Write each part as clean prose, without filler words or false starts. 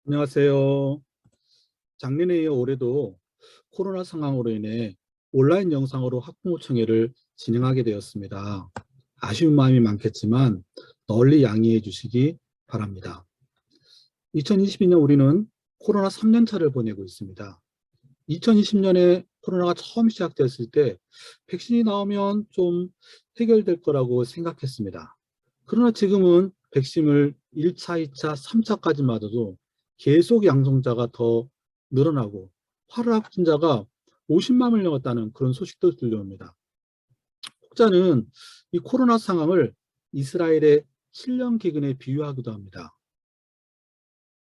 안녕하세요. 작년에 이어 올해도 코로나 상황으로 인해 온라인 영상으로 학부모총회를 진행하게 되었습니다. 아쉬운 마음이 많겠지만 널리 양해해 주시기 바랍니다. 2022년 우리는 코로나 3년차를 보내고 있습니다. 2020년에 코로나가 처음 시작됐을 때 백신이 나오면 좀 해결될 거라고 생각했습니다. 그러나 지금은 백신을 1차, 2차, 3차까지 맞아도 계속 양성자가 더 늘어나고 화를 확진자가 50만을 넘었다는 그런 소식도 들려옵니다. 혹자는 이 코로나 상황을 이스라엘의 7년 기근에 비유하기도 합니다.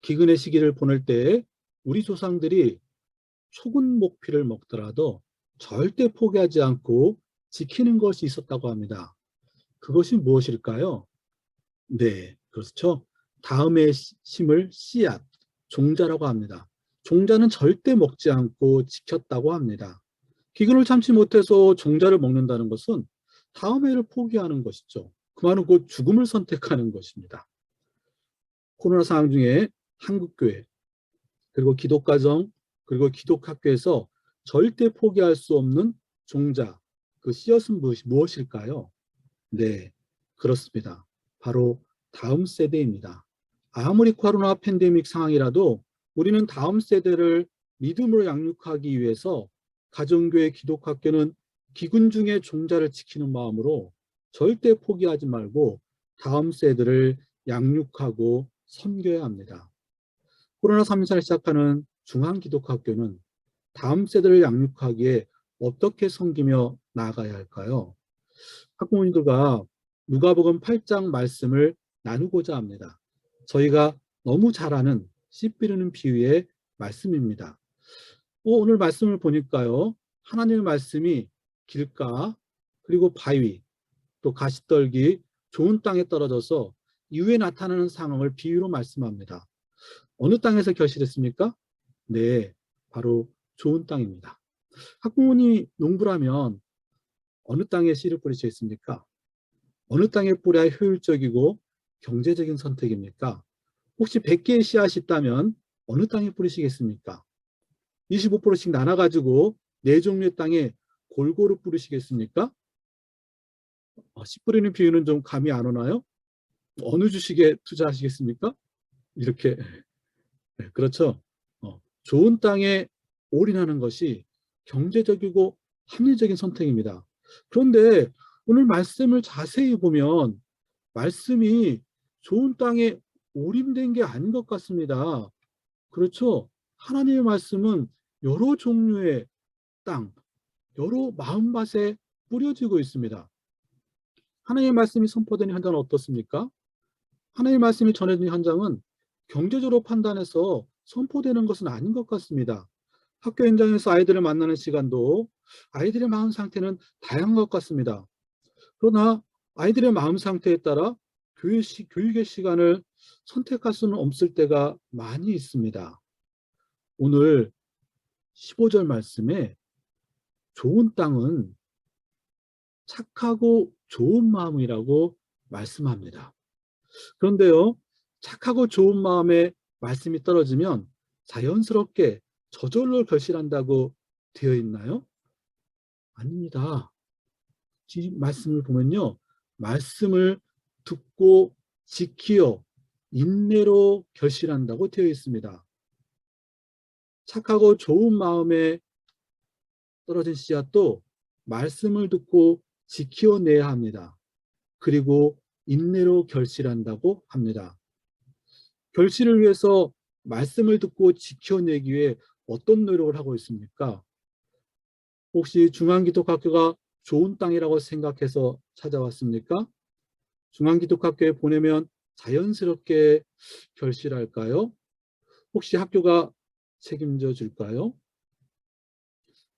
기근의 시기를 보낼 때 우리 조상들이 초근 목피를 먹더라도 절대 포기하지 않고 지키는 것이 있었다고 합니다. 그것이 무엇일까요? 네, 그렇죠. 다음에 심을 씨앗, 종자라고 합니다. 종자는 절대 먹지 않고 지켰다고 합니다. 기근을 참지 못해서 종자를 먹는다는 것은 다음 해를 포기하는 것이죠. 그 말은 곧 죽음을 선택하는 것입니다. 코로나 상황 중에 한국교회, 그리고 기독가정, 그리고 기독학교에서 절대 포기할 수 없는 종자, 그 씨앗은 무엇일까요? 네, 그렇습니다. 바로 다음 세대입니다. 아무리 코로나 팬데믹 상황이라도 우리는 다음 세대를 믿음으로 양육하기 위해서 가정교회 기독학교는 기근 중에 종자를 지키는 마음으로 절대 포기하지 말고 다음 세대를 양육하고 섬겨야 합니다. 코로나 3년차를 시작하는 중앙기독학교는 다음 세대를 양육하기에 어떻게 섬기며 나아가야 할까요? 학부모님들과 누가복음 8장 말씀을 나누고자 합니다. 저희가 너무 잘 아는 씨 뿌리는 비유의 말씀입니다. 오늘 말씀을 보니까요. 하나님의 말씀이 길가, 그리고 바위, 또 가시떨기, 좋은 땅에 떨어져서 이후에 나타나는 상황을 비유로 말씀합니다. 어느 땅에서 결실했습니까? 네, 바로 좋은 땅입니다. 학부모님이 농부라면 어느 땅에 씨를 뿌리시겠습니까? 어느 땅에 뿌려야 효율적이고 경제적인 선택입니까? 혹시 100개의 씨앗이 있다면 어느 땅에 뿌리시겠습니까? 25%씩 나눠가지고 4종류의 땅에 골고루 뿌리시겠습니까? 씨 뿌리는 비유는 좀 감이 안 오나요? 어느 주식에 투자하시겠습니까? 이렇게. 네, 그렇죠. 좋은 땅에 올인하는 것이 경제적이고 합리적인 선택입니다. 그런데 오늘 말씀을 자세히 보면 말씀이 좋은 땅에 올인된 게 아닌 것 같습니다. 그렇죠? 하나님의 말씀은 여러 종류의 땅, 여러 마음밭에 뿌려지고 있습니다. 하나님의 말씀이 선포되는 현장은 어떻습니까? 하나님의 말씀이 전해지는 현장은 경제적으로 판단해서 선포되는 것은 아닌 것 같습니다. 학교 현장에서 아이들을 만나는 시간도 아이들의 마음 상태는 다양한 것 같습니다. 그러나 아이들의 마음 상태에 따라 교육의 시간을 선택할 수는 없을 때가 많이 있습니다. 오늘 15절 말씀에 좋은 땅은 착하고 좋은 마음이라고 말씀합니다. 그런데요, 착하고 좋은 마음에 말씀이 떨어지면 자연스럽게 저절로 결실한다고 되어 있나요? 아닙니다. 이 말씀을 보면요, 말씀을 듣고 지키어 인내로 결실한다고 되어 있습니다. 착하고 좋은 마음에 떨어진 씨앗도 말씀을 듣고 지켜내야 합니다. 그리고 인내로 결실한다고 합니다. 결실을 위해서 말씀을 듣고 지켜내기 위해 어떤 노력을 하고 있습니까? 혹시 중앙기독학교가 좋은 땅이라고 생각해서 찾아왔습니까? 중앙기독학교에 보내면 자연스럽게 결실할까요? 혹시 학교가 책임져 줄까요?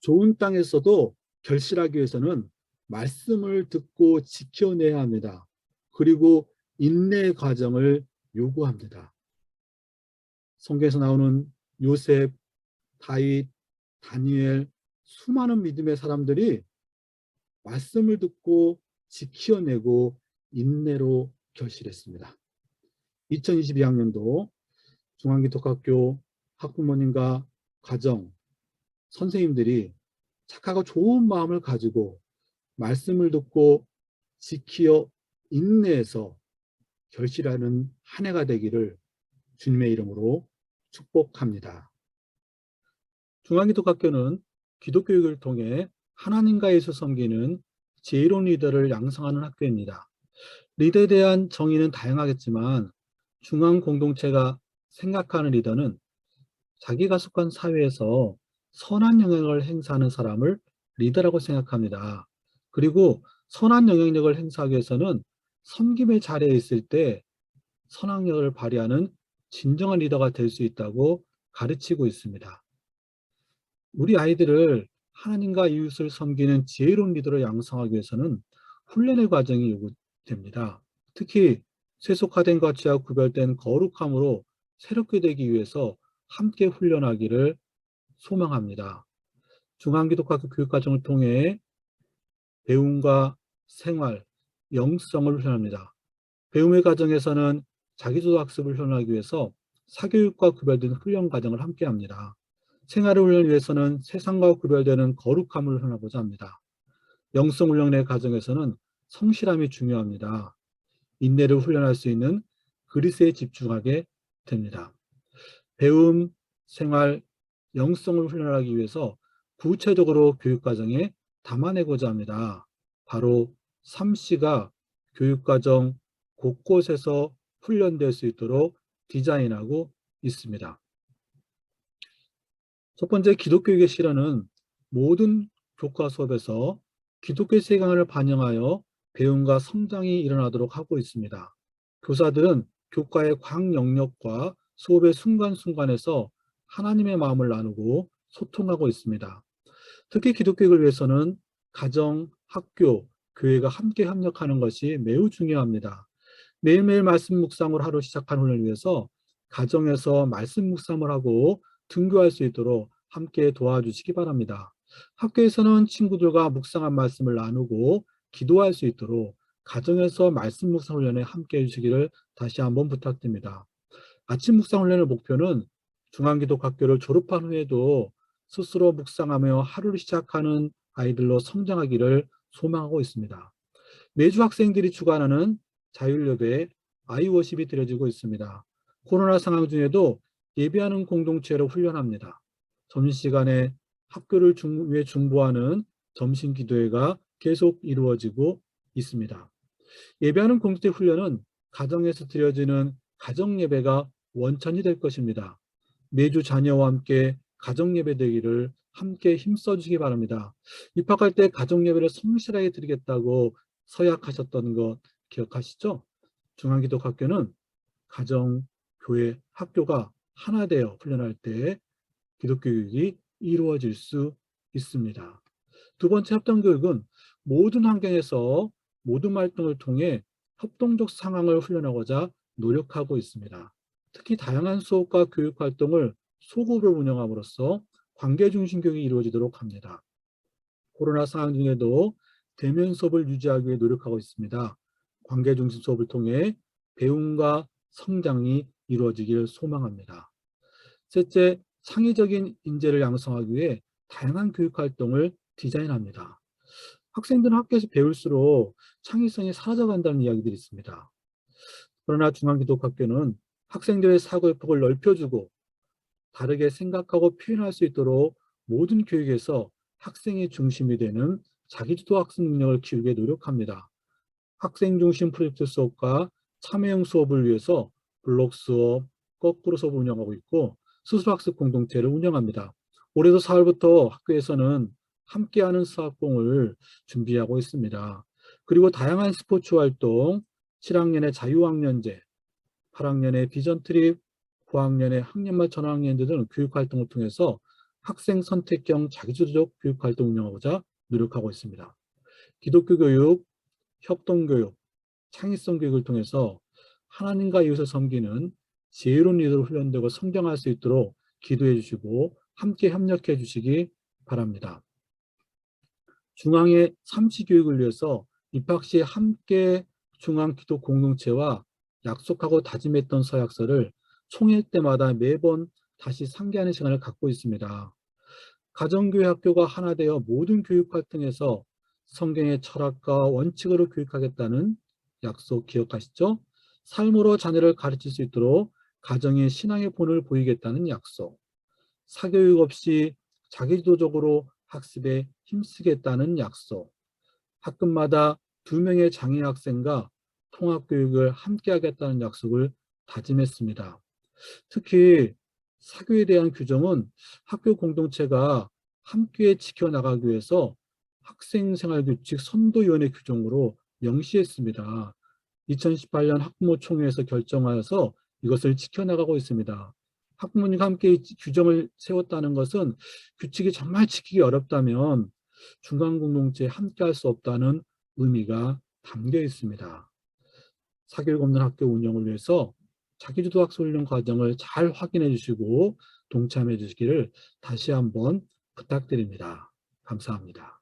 좋은 땅에서도 결실하기 위해서는 말씀을 듣고 지켜내야 합니다. 그리고 인내 과정을 요구합니다. 성경에서 나오는 요셉, 다윗, 다니엘, 수많은 믿음의 사람들이 말씀을 듣고 지켜내고 인내로 결실했습니다. 2022학년도 중앙기독학교 학부모님과 가정, 선생님들이 착하고 좋은 마음을 가지고 말씀을 듣고 지키어 인내해서 결실하는 한 해가 되기를 주님의 이름으로 축복합니다. 중앙기독학교는 기독교육을 통해 하나님과 예수 섬기는 지혜로운 리더를 양성하는 학교입니다. 리더에 대한 정의는 다양하겠지만 중앙 공동체가 생각하는 리더는 자기가 속한 사회에서 선한 영향력을 행사하는 사람을 리더라고 생각합니다. 그리고 선한 영향력을 행사하기 위해서는 섬김의 자리에 있을 때 선악력을 발휘하는 진정한 리더가 될 수 있다고 가르치고 있습니다. 우리 아이들을 하나님과 이웃을 섬기는 지혜로운 리더로 양성하기 위해서는 훈련의 과정이 요구됩니다. 특히 세속화된 가치와 구별된 거룩함으로 새롭게 되기 위해서 함께 훈련하기를 소망합니다. 중앙기독학교 교육과정을 통해 배움과 생활, 영성을 훈련합니다. 배움의 과정에서는 자기주도 학습을 훈련하기 위해서 사교육과 구별된 훈련 과정을 함께합니다. 생활을 훈련하기 위해서는 세상과 구별되는 거룩함을 훈련하고자 합니다. 영성 훈련의 과정에서는 성실함이 중요합니다. 인내를 훈련할 수 있는 그리스에 집중하게 됩니다. 배움, 생활, 영성을 훈련하기 위해서 구체적으로 교육과정에 담아내고자 합니다. 바로 3C가 교육과정 곳곳에서 훈련될 수 있도록 디자인하고 있습니다. 첫 번째, 기독교육의 실현은 모든 교과 수업에서 기독교 세계관을 반영하여 배움과 성장이 일어나도록 하고 있습니다. 교사들은 교과의 광영역과 수업의 순간순간에서 하나님의 마음을 나누고 소통하고 있습니다. 특히 기독교육을 위해서는 가정, 학교, 교회가 함께 협력하는 것이 매우 중요합니다. 매일매일 말씀 묵상을 하루 시작하는 훈련을 위해서 가정에서 말씀 묵상을 하고 등교할 수 있도록 함께 도와주시기 바랍니다. 학교에서는 친구들과 묵상한 말씀을 나누고 기도할 수 있도록 가정에서 말씀 묵상 훈련에 함께 해주시기를 다시 한번 부탁드립니다. 아침 묵상 훈련의 목표는 중앙기독학교를 졸업한 후에도 스스로 묵상하며 하루를 시작하는 아이들로 성장하기를 소망하고 있습니다. 매주 학생들이 주관하는 자율예배, 아이워십이 드려지고 있습니다. 코로나 상황 중에도 예배하는 공동체로 훈련합니다. 점심시간에 학교를 위해 중보하는 점심기도회가 계속 이루어지고 있습니다. 예배하는 공동체 훈련은 가정에서 드려지는 가정예배가 원천이 될 것입니다. 매주 자녀와 함께 가정예배 되기를 함께 힘써주시기 바랍니다. 입학할 때 가정예배를 성실하게 드리겠다고 서약하셨던 것 기억하시죠? 중앙기독학교는 가정, 교회, 학교가 하나 되어 훈련할 때 기독교육이 이루어질 수 있습니다. 두 번째, 협동교육은 모든 환경에서 모든 활동을 통해 협동적 상황을 훈련하고자 노력하고 있습니다. 특히 다양한 수업과 교육 활동을 소그룹을 운영함으로써 관계 중심 교육이 이루어지도록 합니다. 코로나 상황 중에도 대면 수업을 유지하기 위해 노력하고 있습니다. 관계 중심 수업을 통해 배움과 성장이 이루어지기를 소망합니다. 셋째, 창의적인 인재를 양성하기 위해 다양한 교육 활동을 디자인합니다. 학생들은 학교에서 배울수록 창의성이 사라져간다는 이야기들이 있습니다. 그러나 중앙기독학교는 학생들의 사고의 폭을 넓혀주고 다르게 생각하고 표현할 수 있도록 모든 교육에서 학생이 중심이 되는 자기주도 학습 능력을 키우게 노력합니다. 학생 중심 프로젝트 수업과 참여형 수업을 위해서 블록 수업, 거꾸로 수업을 운영하고 있고 스스로학습 공동체를 운영합니다. 올해도 4월부터 학교에서는 함께하는 수학공을 준비하고 있습니다. 그리고 다양한 스포츠 활동, 7학년의 자유학년제, 8학년의 비전 트립, 9학년의 학년말 전학년제 등 교육활동을 통해서 학생 선택형 자기주도적 교육활동 운영하고자 노력하고 있습니다. 기독교 교육, 협동교육, 창의성 교육을 통해서 하나님과 이웃을 섬기는 지혜로운 리더로 훈련되고 성장할 수 있도록 기도해 주시고 함께 협력해 주시기 바랍니다. 중앙의 삼시 교육을 위해서 입학 시 함께 중앙 기도 공동체와 약속하고 다짐했던 서약서를 총회 때마다 매번 다시 상기하는 시간을 갖고 있습니다. 가정교회 학교가 하나 되어 모든 교육 활동에서 성경의 철학과 원칙으로 교육하겠다는 약속 기억하시죠? 삶으로 자녀를 가르칠 수 있도록 가정의 신앙의 본을 보이겠다는 약속. 사교육 없이 자기주도적으로 학습에 힘쓰겠다는 약속. 학급마다 2명의 장애 학생과 통합교육을 함께 하겠다는 약속을 다짐했습니다. 특히 사교에 대한 규정은 학교 공동체가 함께 지켜나가기 위해서 학생생활규칙 선도위원회 규정으로 명시했습니다. 2018년 학부모 총회에서 결정하여서 이것을 지켜나가고 있습니다. 학부모님과 함께 규정을 세웠다는 것은 규칙이 정말 지키기 어렵다면 중간공동체에 함께 할 수 없다는 의미가 담겨 있습니다. 사교육 없는 학교 운영을 위해서 자기주도 학습훈련 과정을 잘 확인해 주시고 동참해 주시기를 다시 한번 부탁드립니다. 감사합니다.